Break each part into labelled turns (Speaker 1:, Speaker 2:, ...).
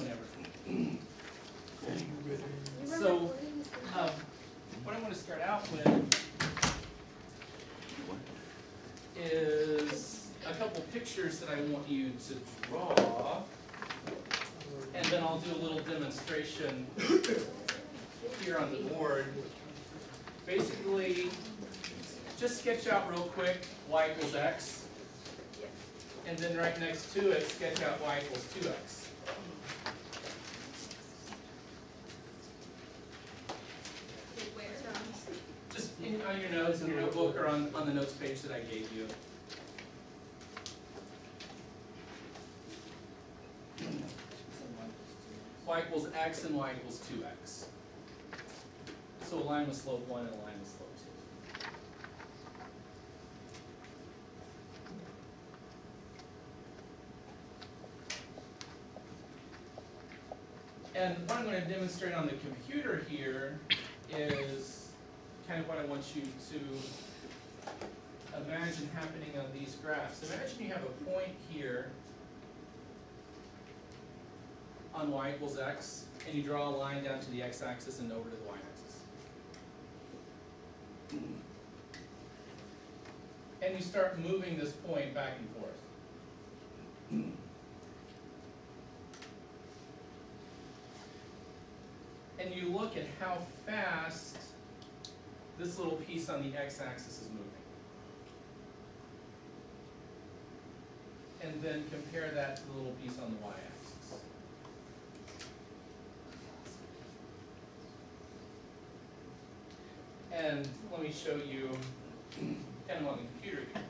Speaker 1: whenever. So, what I want to start out with is a couple pictures that I want you to draw, and then I'll do a little demonstration here on the board. Basically, just sketch out real quick y equals x, and then right next to it, sketch out y equals 2x. Just on your notes in the notebook or on the notes page that I gave you. Y equals x and y equals 2x. So a line with slope 1 and a line with slope 2. And what I'm going to demonstrate on the computer here is kind of what I want you to imagine happening on these graphs. Imagine you have a point here on y equals x, and you draw a line down to the x-axis and over to the y-axis. And you start moving this point back and forth. And you look at how fast this little piece on the x-axis is moving. And then compare that to the little piece on the y-axis. And let me show you kind of on the computer here.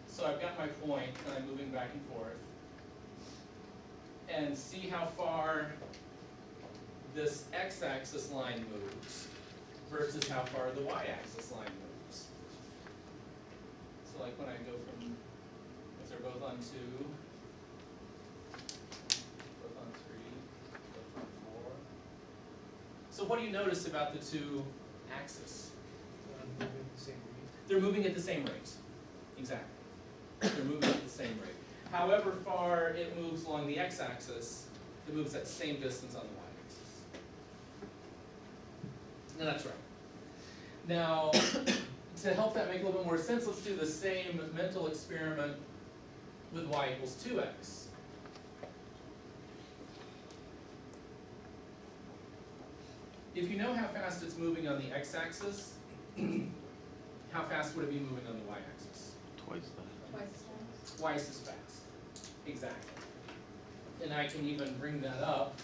Speaker 1: So I've got my point, and I'm moving back and forth. And see how far this x-axis line moves versus how far the y-axis line moves. So like when I go from, if they're both on 2, both on 3, both on 4. So what do you notice about the two axes? They're moving at the same rate. Exactly. They're moving at the same rate. However far it moves along the x-axis, it moves at the same distance on the y-axis. And that's right. Now, to help that make a little bit more sense, let's do the same mental experiment with y equals 2x. If you know how fast it's moving on the x-axis, how fast would it be moving on the y-axis?
Speaker 2: Twice that.
Speaker 3: Twice as fast.
Speaker 1: Twice as fast. Exactly. And I can even bring that up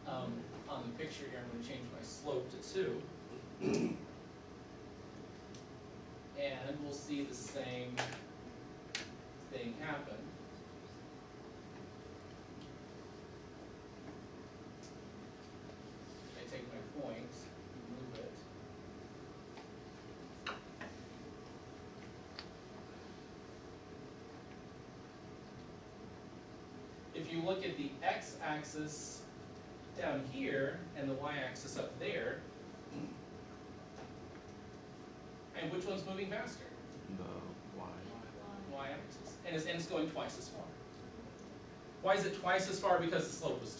Speaker 1: on the picture here. I'm going to change my slope to 2. And we'll see the same thing happen. I take my point, move it. If you look at the x-axis down here and the y-axis up there, and which one's moving faster?
Speaker 2: The y.
Speaker 1: Y-axis. And it's going twice as far. Why is it twice as far? Because the slope was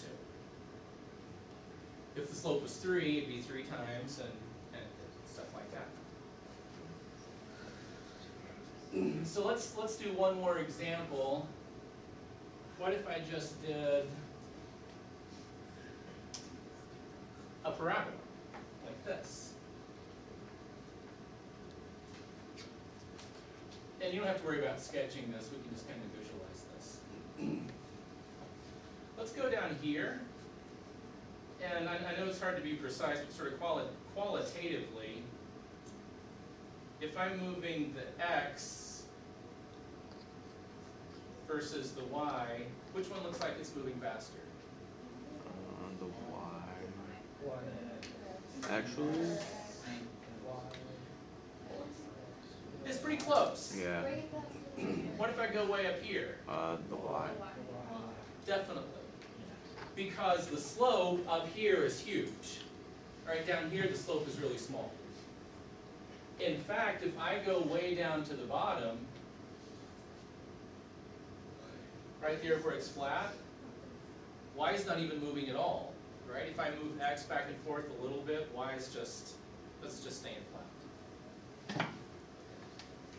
Speaker 1: 2. If the slope was 3, it'd be 3 times and stuff like that. So let's do one more example. What if I just did a parabola like this? And you don't have to worry about sketching this, we can just kind of visualize this. Let's go down here, and I know it's hard to be precise, but sort of qualitatively, if I'm moving the x versus the y, which one looks like it's moving faster?
Speaker 2: The y.
Speaker 1: Y.
Speaker 2: Actually,
Speaker 1: It's pretty close.
Speaker 2: yeah.
Speaker 1: What if I go way up here?
Speaker 2: The y.
Speaker 1: Definitely. Because the slope up here is huge. Right down here, the slope is really small. In fact, if I go way down to the bottom, right there where it's flat, y is not even moving at all, right? If I move x back and forth a little bit, y is just, let's just staying flat.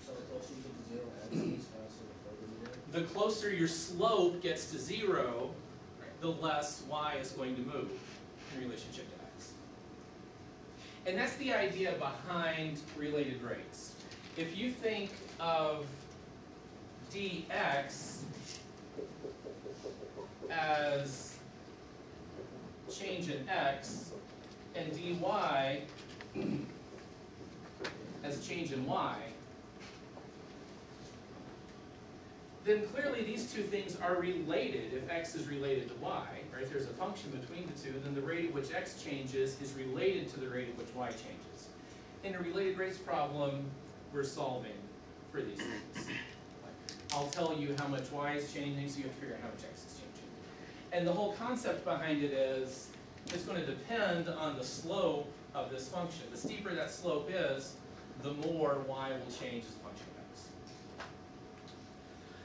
Speaker 3: So the closer you get to 0, x is faster the further you go.
Speaker 1: The closer your slope gets to 0, the less y is going to move in relationship to x. And that's the idea behind related rates. If you think of dx as change in x and dy as change in y, then clearly these two things are related. If x is related to y, right? There's a function between the two, then the rate at which x changes is related to the rate at which y changes. In a related rates problem, we're solving for these things. I'll tell you how much y is changing, so you have to figure out how much x is changing. And the whole concept behind it is, it's going to depend on the slope of this function. The steeper that slope is, the more y will change as a function of x.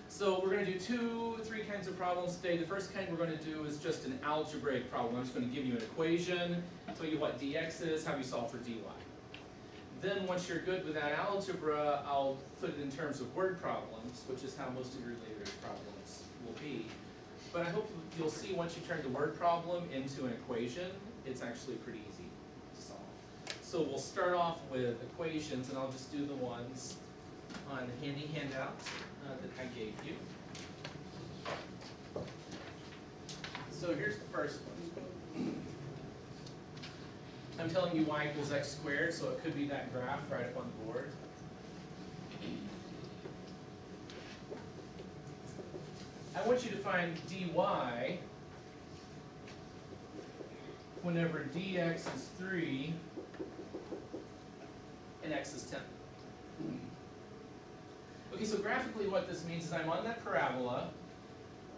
Speaker 1: So we're going to do three kinds of problems today. The first kind we're going to do is just an algebraic problem. I'm just going to give you an equation, tell you what dx is, how you solve for dy. Then once you're good with that algebra, I'll put it in terms of word problems, which is how most of your related rate problems will be. But I hope you'll see once you turn the word problem into an equation, it's actually pretty easy to solve. So we'll start off with equations, and I'll just do the ones on the handy handout that I gave you. So here's the first one. I'm telling you y equals x squared, so it could be that graph right up on the board. I want you to find dy whenever dx is 3 and x is 10. Okay, so graphically what this means is I'm on that parabola,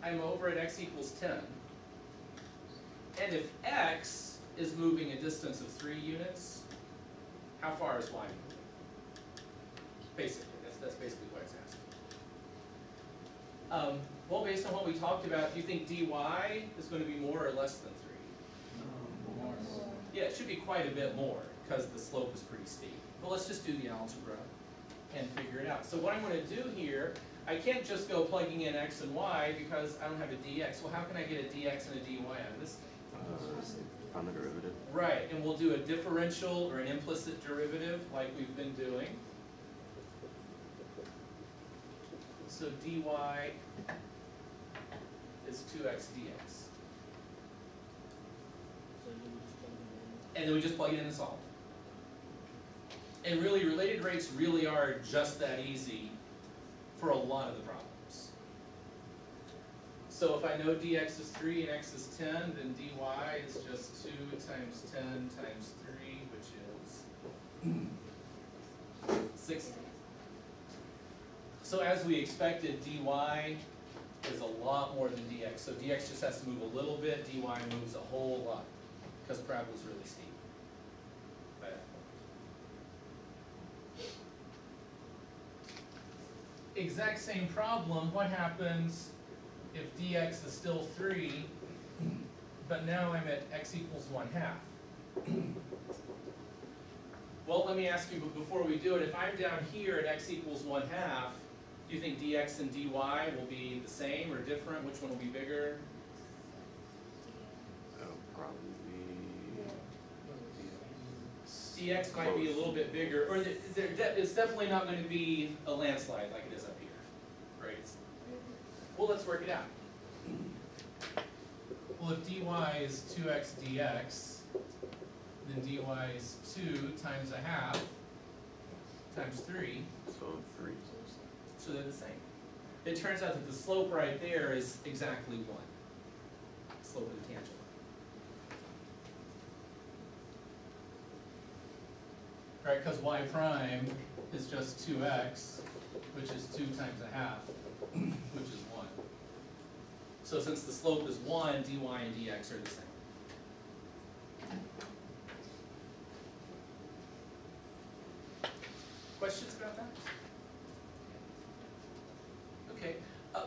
Speaker 1: I'm over at x equals 10, and if x is moving a distance of 3 units, how far is y moving? Basically, that's basically what it's asking. Well, based on what we talked about, do you think dy is going to be more or less than 3?
Speaker 3: More.
Speaker 1: Yeah, it should be quite a bit more, because the slope is pretty steep. But let's just do the algebra and figure it out. So what I'm going to do here, I can't just go plugging in x and y because I don't have a dx. Well, how can I get a dx and a dy out of this thing?
Speaker 2: Find the derivative.
Speaker 1: Right, and we'll do a differential or an implicit derivative like we've been doing. So dy is 2x dx.
Speaker 3: So you just plug it in.
Speaker 1: And then we just plug it in and solve. And really, related rates really are just that easy for a lot of the problems. So if I know dx is 3 and x is 10, then dy is just 2 times 10 times 3, which is 60. So as we expected, dy is a lot more than dx. So dx just has to move a little bit, dy moves a whole lot, because the parabola is really steep by that point. Exact same problem, what happens if dx is still 3, but now I'm at x equals 1/2? Well, let me ask you, but before we do it, if I'm down here at x equals 1/2, do you think dx and dy will be the same or different? Which one will be bigger?
Speaker 2: It'll probably be
Speaker 1: Dx might be a little bit bigger, or it's definitely not going to be a landslide like it is up here, right? Well, let's work it out. Well, if dy is 2x dx, then dy is 2 times 1/2 times 3,
Speaker 2: so 3.
Speaker 1: so they're the same. It turns out that the slope right there is exactly 1, slope of the tangent. Right, because y prime is just 2x, which is 2 times 1/2, which is 1. So since the slope is 1, dy and dx are the same. Questions about that? Okay.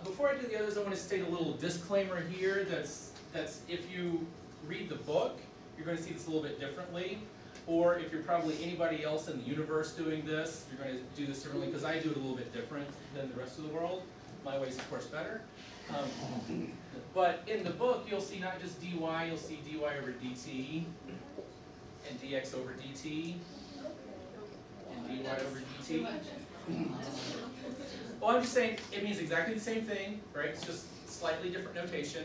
Speaker 1: Before I do the others, I want to state a little disclaimer here that's that's, if you read the book, you're going to see this a little bit differently. Or if you're probably anybody else in the universe doing this, you're going to do this differently, because I do it a little bit different than the rest of the world. My way's of course better. But in the book, you'll see not just dy, you'll see dy over dt, and dx over dt, and dy over dt. Well, I'm just saying, it means exactly the same thing, right? It's just slightly different notation.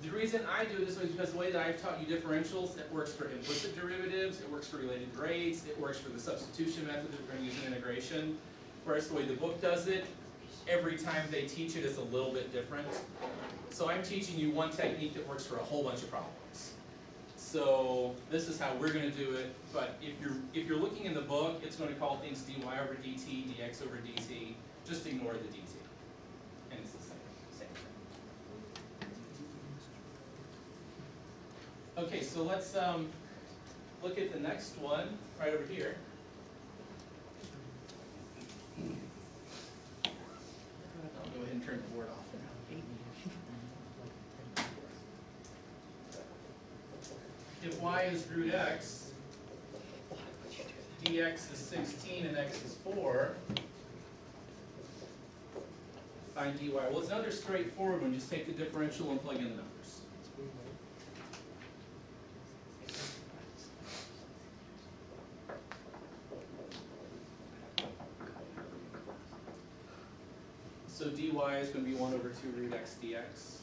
Speaker 1: The reason I do this is because the way that I've taught you differentials, it works for implicit derivatives, it works for related rates, it works for the substitution method that we're going to use in integration. Whereas the way the book does it, every time they teach it is a little bit different. So I'm teaching you one technique that works for a whole bunch of problems. So this is how we're going to do it, but if you're looking in the book, it's going to call things dy over dt, dx over dt. Just ignore the dt, and it's the same thing. Okay, so let's look at the next one right over here. I'll go ahead and turn the board off now. If y is root x, dx is 16 and x is 4, find dy. Well, it's another straightforward one. Just take the differential and plug in the numbers. So dy is going to be 1 over 2 root x dx.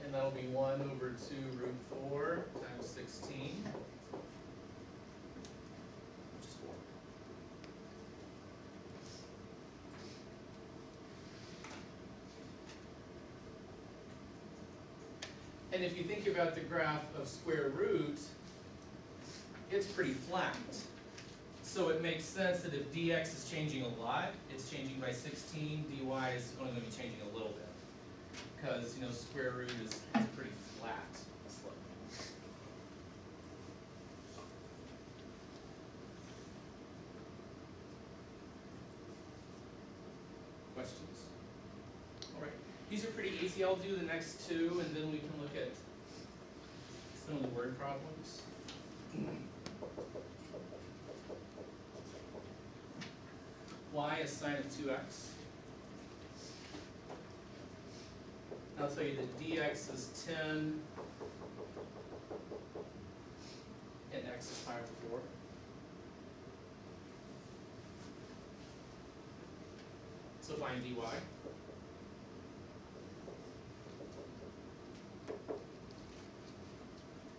Speaker 1: And that'll be 1 over 2 root 4 times 16, which is 4. And if you think about the graph of square root, it's pretty flat. So it makes sense that if dx is changing a lot, it's changing by 16, dy is only going to be changing a little bit. Because, you know, square root is pretty flat slope. Questions? All right. These are pretty easy. I'll do the next two, and then we can look at some of the word problems. Y is sine of 2x. I'll tell you that dx is 10 and x is pi over 4. So find dy.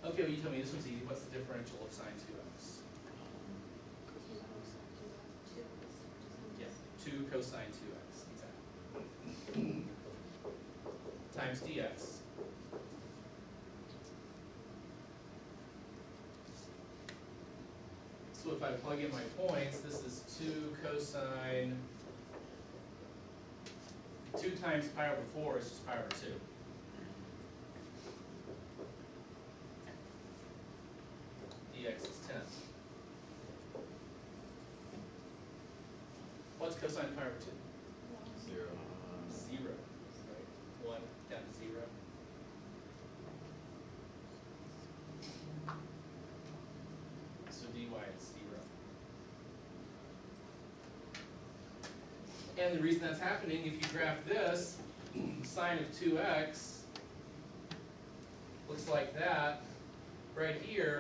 Speaker 1: Okay, well you tell me, this one's easy. What's the differential of sine 2x? Yes, 2 cosine 2x, exactly. Times dx. So if I plug in my points, this is 2 cosine, 2 times pi over 4 is just pi over 2. Dx is 10. What's cosine pi over 2?
Speaker 2: 0.
Speaker 1: 0. Right. 1 down to 0. So dy is 0. And the reason that's happening, if you graph this, sine of 2x looks like that. Right here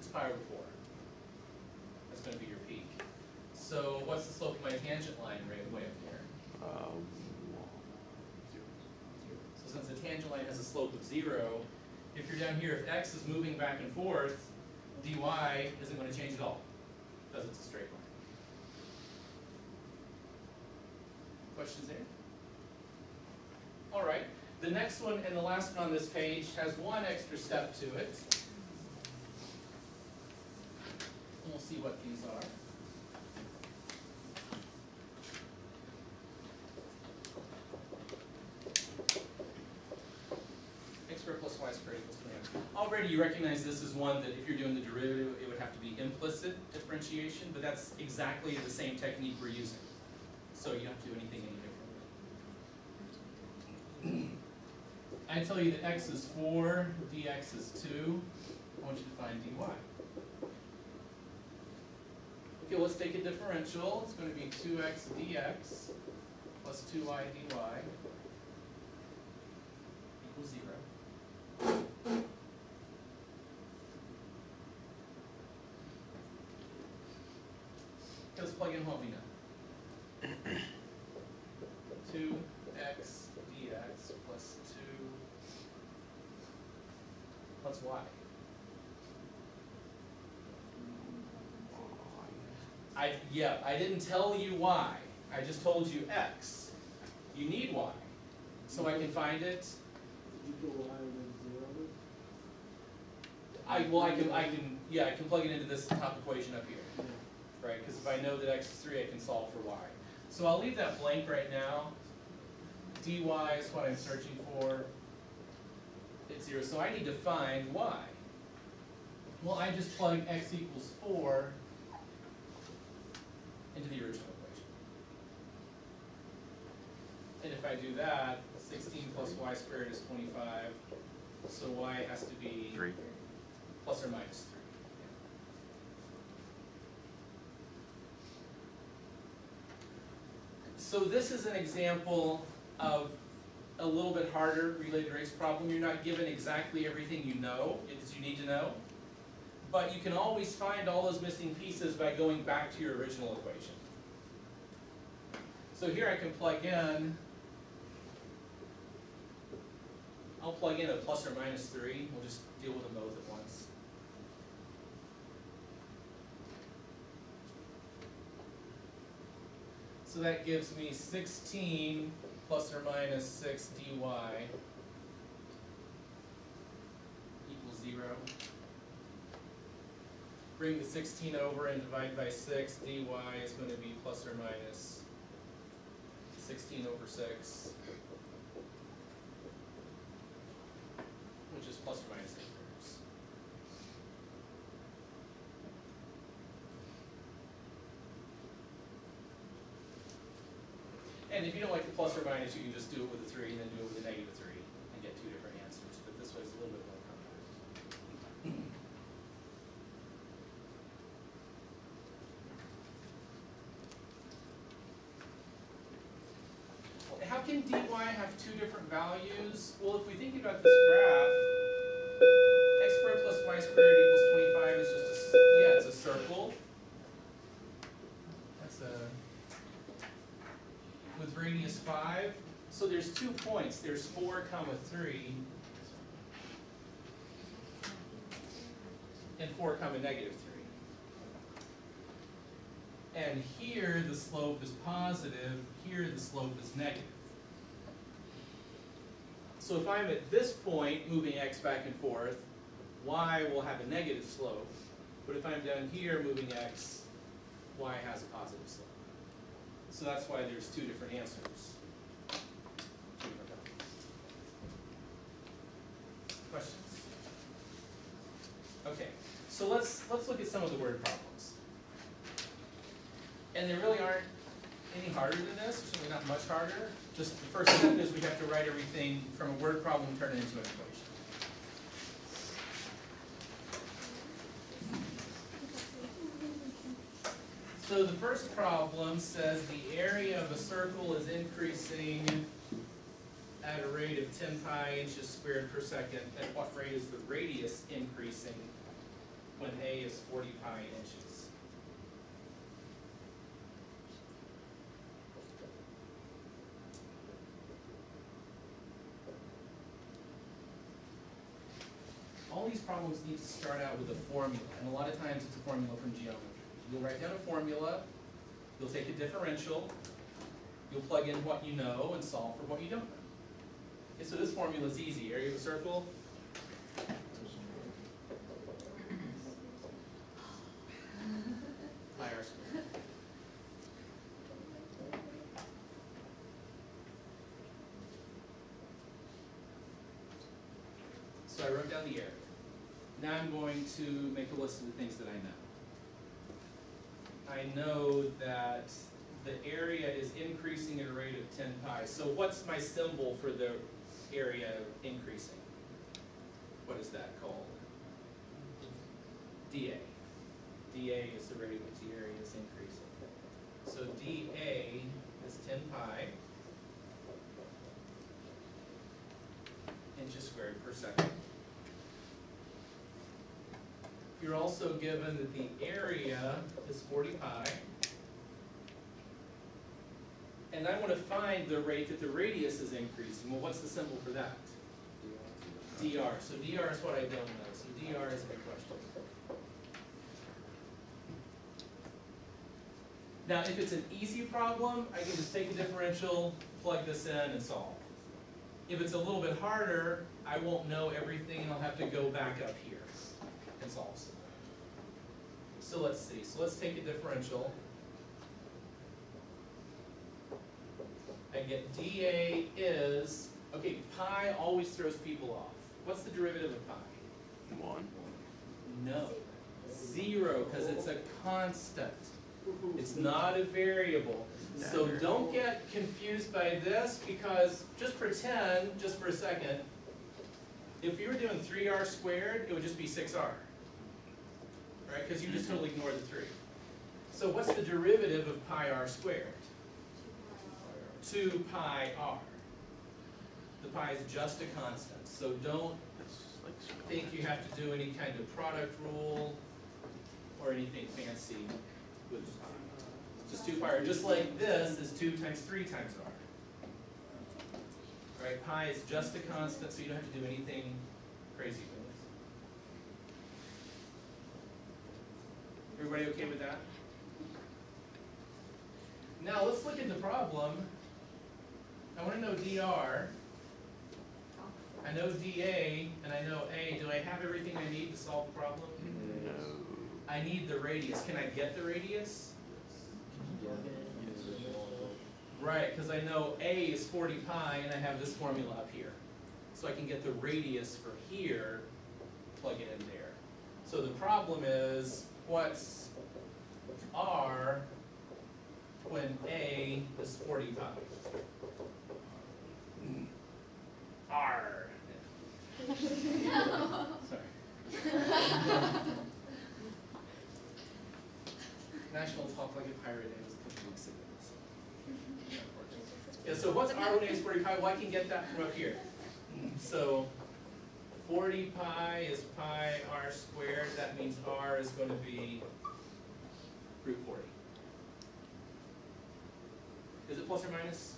Speaker 1: is pi over 4. That's going to be your peak. So what's the slope of my tangent line right way up here? So since the tangent line has a slope of 0, if you're down here, if x is moving back and forth, dy isn't going to change at all, because it's a straight line. Questions there? All right. The next one and the last one on this page has one extra step to it. And we'll see what these are. X squared plus y squared equals 3. Already you recognize this is one that if you're doing the derivative, it would have to be implicit differentiation, but that's exactly the same technique we're using. So you don't have to do anything in I tell you that x is 4, dx is 2. I want you to find dy. Okay, let's take a differential. It's going to be 2x dx plus 2y dy equals 0. Let's plug in what we know. 2x dx plus 2 plus y. I didn't tell you y. I just told you x. You need y. So I can find it.
Speaker 3: Did you put y with 0?
Speaker 1: I can plug it into this top equation up here. Right, because if I know that x is 3, I can solve for y. So I'll leave that blank right now. dy is what I'm searching for. It's 0, so I need to find y. Well, I just plug x equals 4 into the original equation. And if I do that, 16 plus y squared is 25. So y has to be
Speaker 2: 3.
Speaker 1: plus or minus 3. So this is an example of a little bit harder related rates problem. You're not given exactly everything you know, that you need to know. But you can always find all those missing pieces by going back to your original equation. So here I can plug in, I'll plug in a plus or minus 3. We'll just deal with them both at once. So that gives me 16 plus or minus 6 dy equals 0. Bring the 16 over and divide by 6. Dy is going to be plus or minus 16 over 6, which is plus or minus 8 meters. And if you don't like the plus or minus, you can just do it with a 3 and then do it with a negative 3 and get two different answers. But this way is a little bit more complicated. How can dy have two different values? Well, if we think about this graph, x squared plus y squared equals 25 is just it's a circle. That's with radius 5. So there's 2 points. There's 4, 3, and 4, negative 3. And here the slope is positive, here the slope is negative. So if I'm at this point moving x back and forth, y will have a negative slope. But if I'm down here moving x, y has a positive slope. So that's why there's two different answers. Questions? Okay, so let's look at some of the word problems. And they really aren't any harder than this, certainly not much harder. Just the first step is we have to write everything from a word problem and turn it into an equation. So the first problem says the area of a circle is increasing at a rate of 10 pi inches squared per second. At what rate is the radius increasing when A is 40 pi inches? All these problems need to start out with a formula, and a lot of times it's a formula from geometry. You'll write down a formula, you'll take a differential, you'll plug in what you know and solve for what you don't know. Okay, so this formula is easy. Area of a circle, pi r squared. So I wrote down the area. Now I'm going to make a list of the things that I know. I know that the area is increasing at a rate of 10 pi. So what's my symbol for the area increasing? What is that called? dA. dA is the rate at which the area is increasing. So dA is 10 pi inches squared per second. You're also given that the area is 40 pi. And I want to find the rate that the radius is increasing. Well, what's the symbol for that? dr. So dr is what I don't know. So dr is a good question. Now, if it's an easy problem, I can just take a differential, plug this in, and solve. If it's a little bit harder, I won't know everything, and I'll have to go back up here and solve some. So let's see. So let's take a differential. I get dA is, okay, pi always throws people off. What's the derivative of pi?
Speaker 2: 1.
Speaker 1: No. 0, because it's a constant. It's not a variable. So don't get confused by this, because just pretend, just for a second, if you were doing 3r squared, it would just be 6r. Right? Because you just totally ignore the 3. So what's the derivative of pi r squared? 2 pi r. The pi is just a constant. So don't think you have to do any kind of product rule or anything fancy with pi. Just 2 pi r. Just like this is 2 times 3 times r. Right? Pi is just a constant, so you don't have to do anything crazy with it. Everybody okay with that? Now let's look at the problem. I want to know dr. I know dA, and I know A. Do I have everything I need to solve the problem?
Speaker 2: No.
Speaker 1: I need the radius. Can I get the radius? Right, because I know A is 40 pi, and I have this formula up here. So I can get the radius for here, plug it in there. So the problem is, what's R when A is 40 pi? R. Sorry. National Talk Like a Pirate Day was a couple weeks ago. Yeah, so what's R when A is 40 pi? Well, I can get that from up here. So 40 pi is pi r squared. That means R is going to be root 40. Is it plus or minus?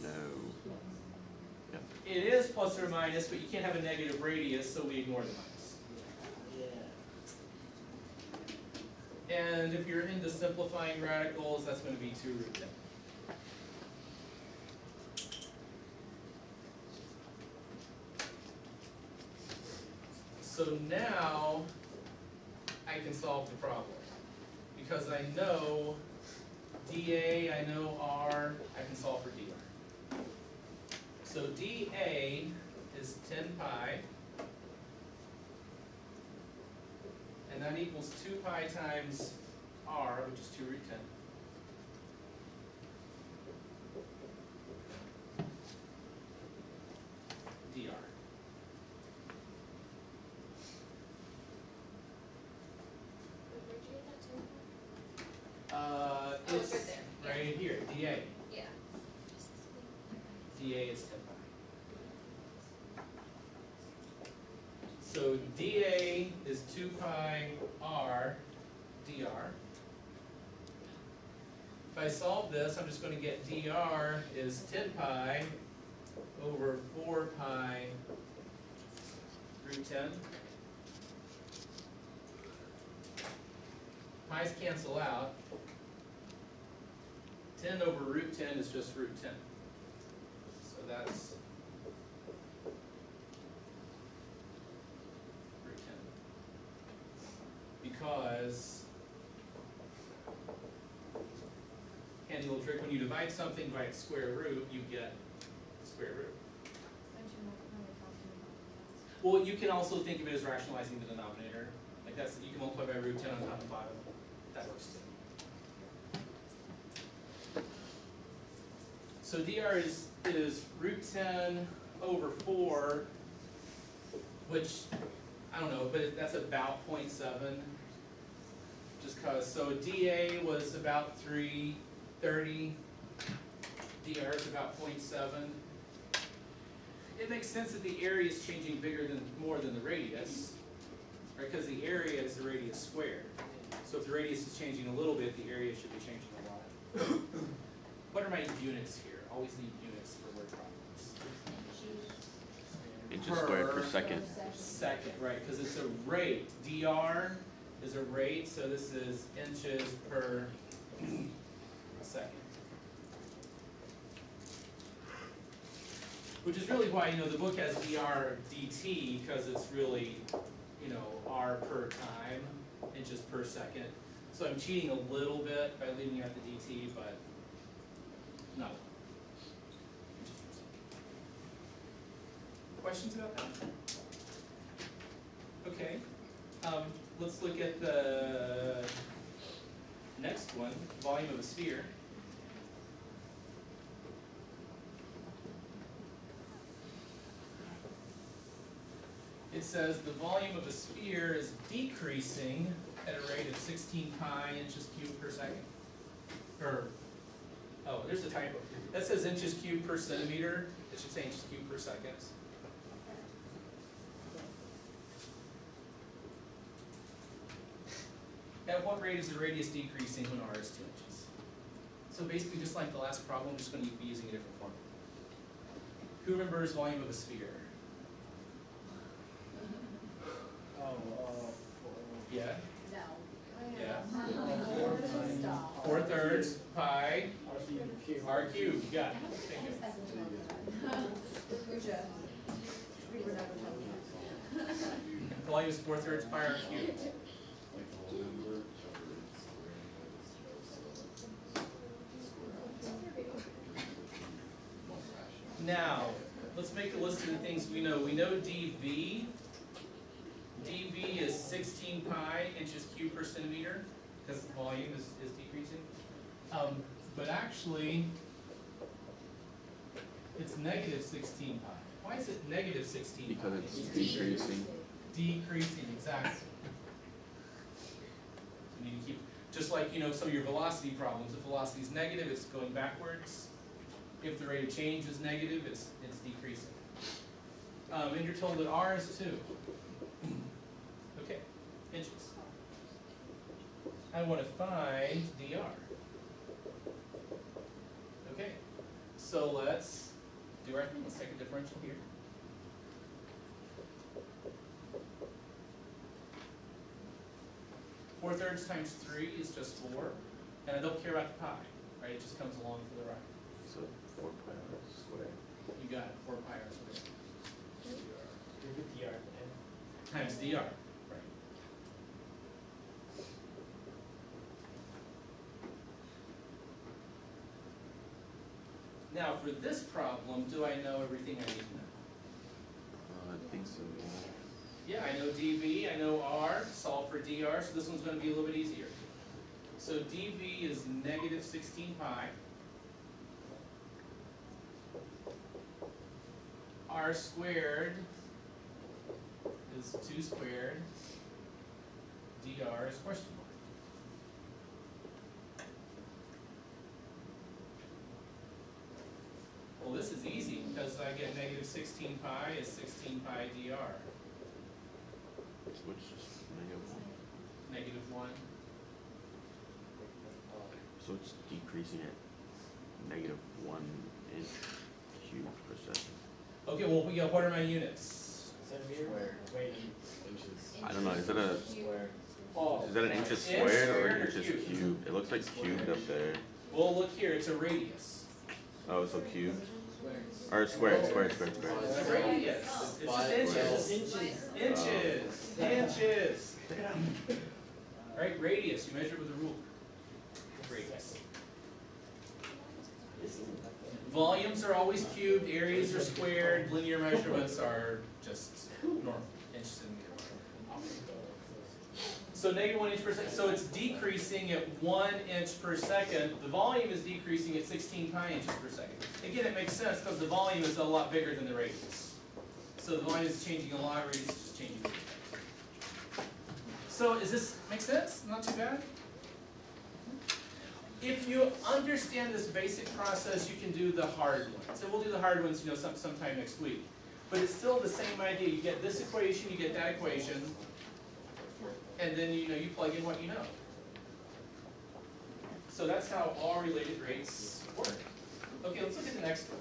Speaker 2: No. Yep.
Speaker 1: It is plus or minus, but you can't have a negative radius, so we ignore the minus. And if you're into simplifying radicals, that's going to be 2 root 10. So now I can solve the problem. Because I know dA, I know R, I can solve for dr. So dA is 10 pi, and that equals 2 pi times R, which is 2 root 10. dr. It's right here, dA.
Speaker 4: Yeah.
Speaker 1: dA is 10 pi. So dA is 2 pi r dr. If I solve this, I'm just going to get dr is 10 pi over 4 pi root 10. Pi's cancel out. 10 over root 10 is just root 10. So that's root 10. Because, handy little trick, when you divide something by its square root, you get square root. Well, you can also think of it as rationalizing the denominator. Like that's, you can multiply by root 10 on top and bottom. That works too. So dr is root 10 over 4, which, I don't know, but that's about 0.7. Just cause, so dA was about 330, dr is about 0.7. It makes sense that the area is changing more than the radius, right? Because the area is the radius squared. So if the radius is changing a little bit, the area should be changing a lot. What are my units here? Always need units for word problems.
Speaker 2: Inches squared per second.
Speaker 1: Second, right, because it's a rate. dr is a rate, so this is inches per second. Which is really why, the book has dr dt, because it's really, r per time, inches per second. So I'm cheating a little bit by leaving out the dt, but no. Questions about that? Okay, let's look at the next one, volume of a sphere. It says the volume of a sphere is decreasing at a rate of 16 pi inches cubed per second. Oh, there's a typo. That says inches cubed per centimeter. It should say inches cubed per second. At what rate is the radius decreasing when r is 2 inches? So basically, just like the last problem, I'm just going to be using a different formula. Who remembers volume of a sphere? Yeah?
Speaker 4: No.
Speaker 1: Yeah. 4/3 pi r cubed. You got it. Thank you. Volume is 4/3 pi r cubed. Now, let's make a list of the things we know. We know dV. dV is 16 pi inches cubed per centimeter, because the volume is decreasing. But actually, it's negative 16 pi. Why is it negative 16 pi?
Speaker 2: Because it's decreasing.
Speaker 1: Decreasing, exactly. You need to keep, just like, some of your velocity problems. If velocity is negative, it's going backwards. If the rate of change is negative, it's decreasing. And you're told that r is 2. Okay, inches. I want to find dr. Okay, so let's do our thing. Let's take a differential here. Four thirds times 3 is just 4, and I don't care about the pi, right? It just comes along for the ride.
Speaker 2: So 4 pi r squared.
Speaker 1: You got it, 4 pi r squared.
Speaker 3: dr.
Speaker 1: Times dr, right. Now for this problem, do I know everything I need to know?
Speaker 2: I think so,
Speaker 1: Yeah, I know dV, I know r, solve for dr, so this one's going to be a little bit easier. So dV is negative 16 pi. R squared is 2 squared. dr is question mark. Well, this is easy because I get negative 16 pi is 16 pi dr.
Speaker 2: Which is -1.
Speaker 1: Negative 1.
Speaker 2: So it's decreasing at -1 inch cubed per second.
Speaker 1: Okay, well, what are my units?
Speaker 3: Centimeter? Wait, inches.
Speaker 2: I don't know, is that a
Speaker 3: Square.
Speaker 1: Oh,
Speaker 2: is that an inches
Speaker 1: Inch
Speaker 2: squared or
Speaker 1: squared or
Speaker 2: inches
Speaker 1: cubed?
Speaker 2: cubed? It looks like cubed up there.
Speaker 1: well, look here, it's a radius.
Speaker 2: Oh, so cubed?
Speaker 3: Square.
Speaker 2: Or squared.
Speaker 1: It's a radius. It's just inches.
Speaker 3: Inches.
Speaker 1: Inches. Right, radius, you measure it with a ruler. Radius. Volumes are always cubed, areas are squared, linear measurements are just normal, inch centimeter. So negative 1 inch per second. So it's decreasing at 1 inch per second. The volume is decreasing at 16 pi inches per second. Again, it makes sense because the volume is a lot bigger than the radius. So the volume is changing a lot, radius is just changing a bit. So does this make sense? Not too bad? If you understand this basic process, you can do the hard ones. And we'll do the hard ones, sometime next week. But it's still the same idea. You get this equation, you get that equation, and then you plug in what you know. So that's how all related rates work. Okay, let's look at the next one.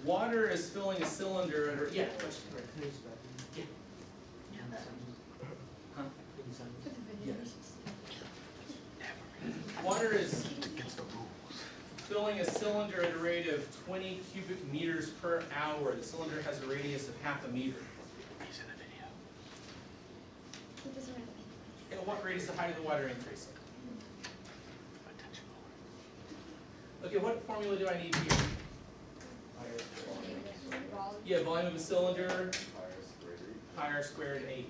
Speaker 1: Water is filling a cylinder at a, yeah, question. Yeah. Huh? Water is filling a cylinder at a rate of 20 cubic meters per hour. The cylinder has a radius of half a meter. At what rate is the height of the water increasing? Okay, what formula do I need here? Yeah, volume of a cylinder, pi r squared h.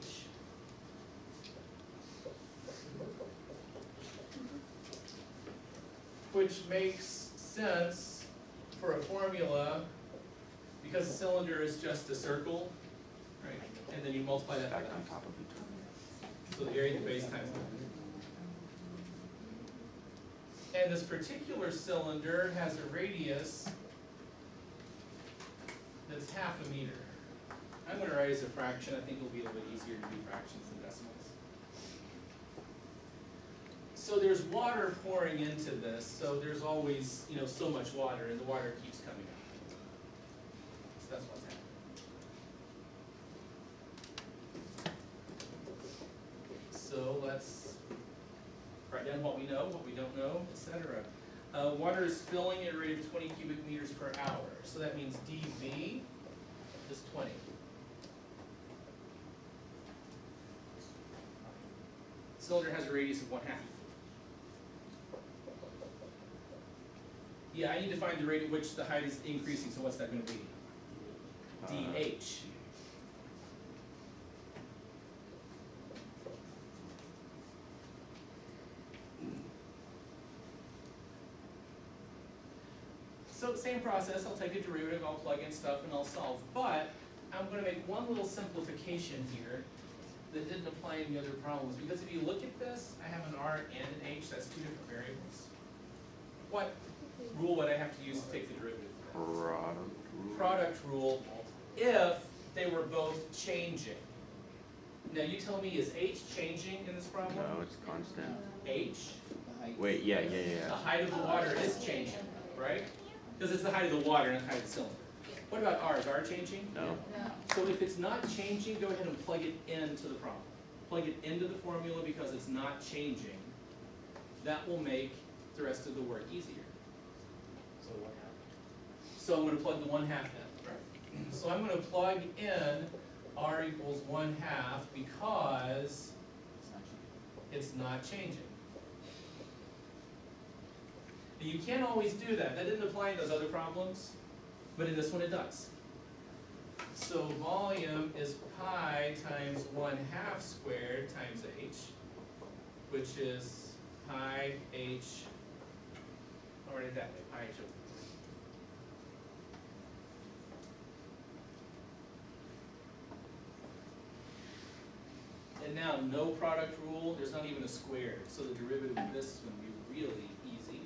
Speaker 1: Which makes sense for a formula because the cylinder is just a circle, right? And then you multiply that by
Speaker 2: Back on top of each other.
Speaker 1: so the area of the base times length. And this particular cylinder has a radius that's half a meter. I'm going to write as a fraction. I think it'll be a little bit easier to do fractions than decimals. So there's water pouring into this, so there's always, so much water, and the water keeps coming out. So that's what's happening. So let's write down what we know, what we don't know, etc. Water is filling at a rate of 20 cubic meters per hour. So that means dV is 20. Cylinder has a radius of 1/2. Yeah, I need to find the rate at which the height is increasing, so what's that going to be? dH. So same process, I'll take a derivative, I'll plug in stuff, and I'll solve. But I'm going to make one little simplification here that didn't apply in the other problems. Because if you look at this, I have an R and an H, that's two different variables. What rule would I have to use to take the derivative? Product rule, if they were both changing. Now you tell me, is H changing in this problem?
Speaker 2: No, it's constant.
Speaker 1: H?
Speaker 2: Wait, yeah.
Speaker 1: The height of the water is changing, right? Because it's the height of the water, not the height of the cylinder. What about R? Is R changing?
Speaker 2: No.
Speaker 1: So if it's not changing, go ahead and plug it into the problem. Plug it into the formula because it's not changing. That will make the rest of the work easier.
Speaker 3: So 1/2.
Speaker 1: So I'm going to plug the 1/2 in. Right. So I'm going to plug in R equals 1/2 because it's not changing. And you can't always do that. That didn't apply in those other problems, but in this one it does. So volume is pi times 1/2 squared times h, which is pi h, I'll write it that way, pi h over. And now, no product rule, there's not even a squared, so the derivative of this is going to be really easy.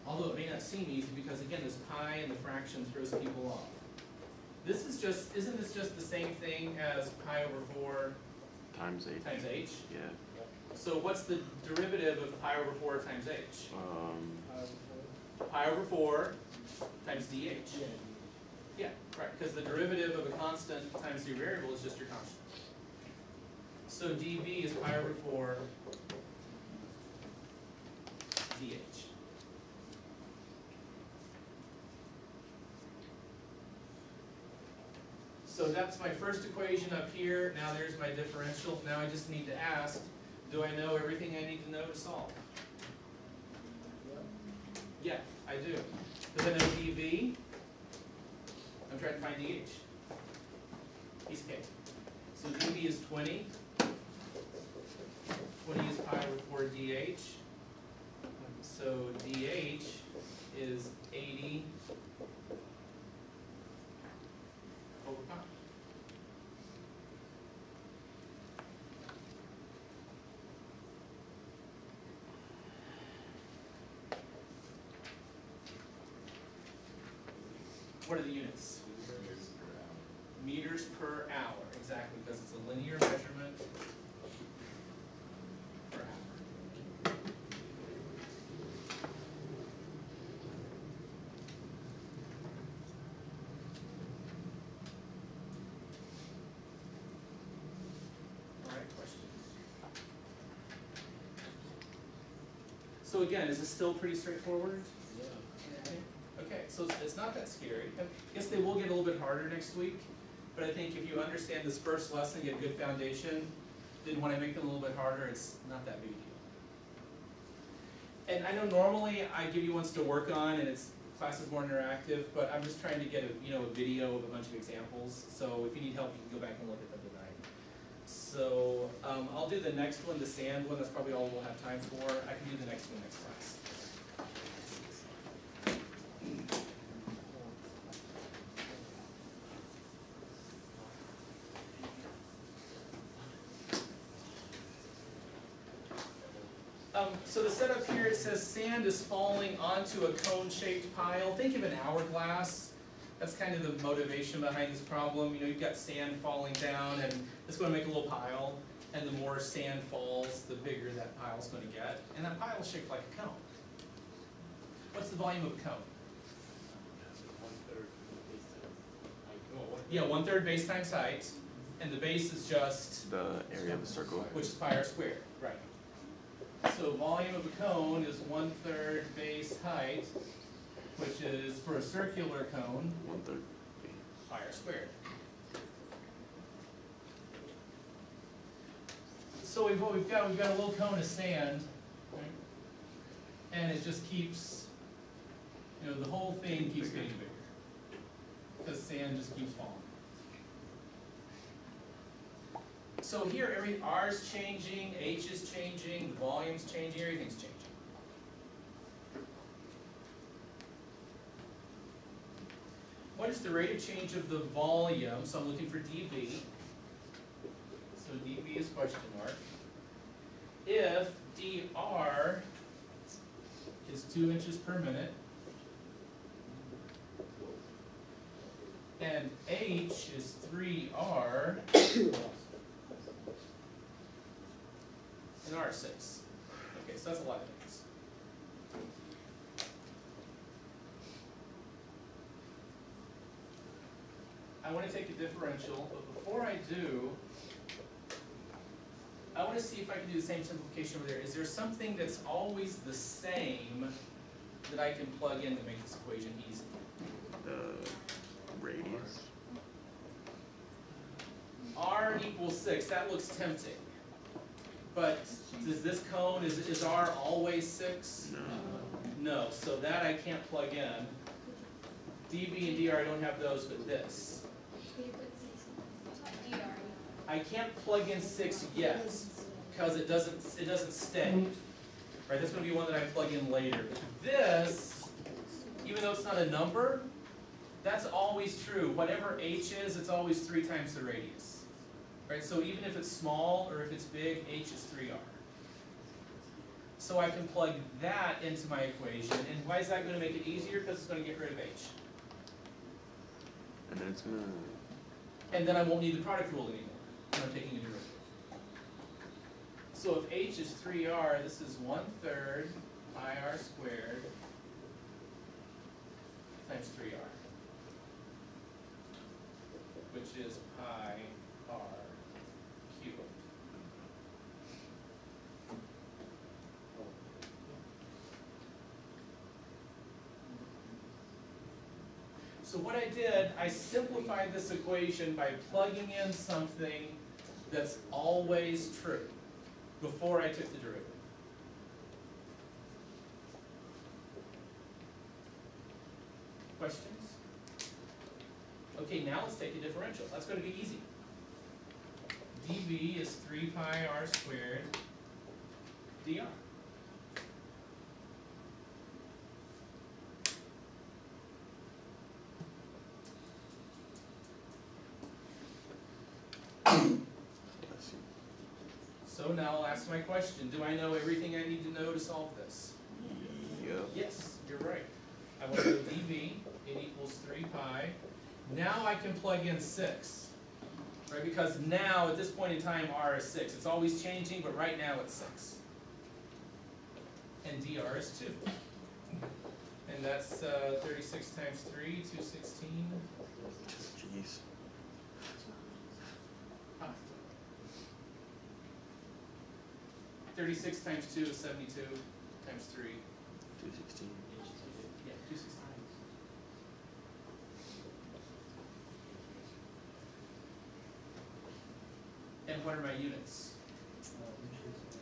Speaker 1: Although it may not seem easy because, again, this pi and the fraction throws people off. This is just, isn't this just the same thing as pi over 4
Speaker 2: Times h.
Speaker 1: times h?
Speaker 2: Yeah.
Speaker 1: So what's the derivative of pi over 4 times h? Pi over 4 times dh. Yeah, right, because the derivative of a constant times your variable is just your constant. So dv is pi over 4 dh. So that's my first equation up here. Now there's my differential. Now I just need to ask, do I know everything I need to know to solve? Yeah, I do. Because I know dV. I'm trying to find dH. Piece of cake. So dV is 20. 20 is pi over 4 dH. So dH is 80 over pi. What are the units? Meters per hour, exactly, because it's a linear measurement per hour. All right, questions? So again, is this still pretty straightforward? Okay, so it's not that scary. I guess they will get a little bit harder next week, but I think if you understand this first lesson, get a good foundation, then when I make them a little bit harder, it's not that big a deal. And I know normally I give you ones to work on and class is more interactive, but I'm just trying to get a video of a bunch of examples. So if you need help, you can go back and look at them tonight. So I'll do the next one, the sand one. That's probably all we'll have time for. I can do the next one next class. So the setup here, it says sand is falling onto a cone-shaped pile. Think of an hourglass. That's kind of the motivation behind this problem. You know, you've got sand falling down, and it's going to make a little pile. And the more sand falls, the bigger that pile's going to get. And that pile is shaped like a cone. What's the volume of a cone? 1/3 base times height. Yeah, 1/3 base times height. And the base is just
Speaker 2: the area of the circle,
Speaker 1: which is pi r squared. Right. So volume of a cone is 1/3 base height, which is, for a circular cone,
Speaker 2: 1/3
Speaker 1: pi r squared. So we've got a little cone of sand, right? And it just keeps, the whole thing keeps getting bigger because sand just keeps falling. So here, R's changing, H is changing, the volume's changing, everything's changing. What is the rate of change of the volume? So I'm looking for dV. So dV is question mark. If dr is 2 inches per minute, and H is 3R, and R is 6. Okay, so that's a lot of things. I want to take a differential, but before I do, I want to see if I can do the same simplification over there. Is there something that's always the same that I can plug in to make this equation easy?
Speaker 2: Radius.
Speaker 1: R equals 6, that looks tempting. But does this cone, is R always 6?
Speaker 2: No.
Speaker 1: No, so that I can't plug in. dV and dr, I don't have those, but this. I can't plug in 6 yet, because it doesn't stay. Right, that's going to be one that I plug in later. But this, even though it's not a number, that's always true. Whatever h is, it's always 3 times the radius. Right, so even if it's small or if it's big, h is 3r. So I can plug that into my equation, and why is that going to make it easier? Because it's going to get rid of h.
Speaker 2: And then it's gonna.
Speaker 1: And then I won't need the product rule anymore. I'm taking a derivative. So if h is 3r, this is 1/3 pi r squared times 3r, which is pi r cubed. So what I did, I simplified this equation by plugging in something that's always true before I took the derivative. Questions? Okay, now let's take a differential. That's going to be easy. dv is 3 pi r squared dr. So now I'll ask my question. Do I know everything I need to know to solve this?
Speaker 2: Yep.
Speaker 1: Yes, you're right. I want to know dv, it equals 3 pi. Now I can plug in 6, right? Because now, at this point in time, r is 6. It's always changing, but right now it's 6. And dr is 2. And that's 36 times 3, 216.
Speaker 2: Jeez.
Speaker 1: Ah. 36 times 2 is 72, times 3.
Speaker 2: 216.
Speaker 1: Yeah, 216. And what are my units?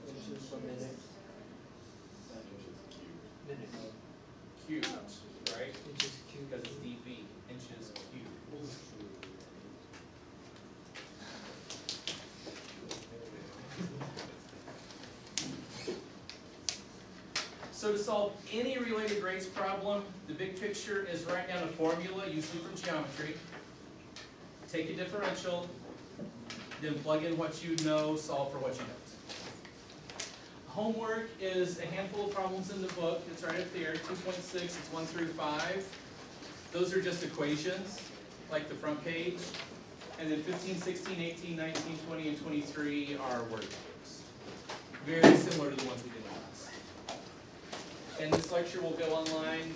Speaker 3: Inches per minute. Minute.
Speaker 1: Cubed, right?
Speaker 3: Inches cubed.
Speaker 1: Because it's dV, inches cubed. So to solve any related rates problem, the big picture is write down a formula, usually from geometry. Take a differential, then plug in what you know, solve for what you don't. Homework is a handful of problems in the book. It's right up there, 2.6, it's 1 through 5. Those are just equations, like the front page. And then 15, 16, 18, 19, 20, and 23 are word problems. Very similar to the ones we did in class. And this lecture will go online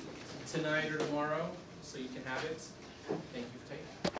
Speaker 1: tonight or tomorrow, so you can have it. Thank you for taking it.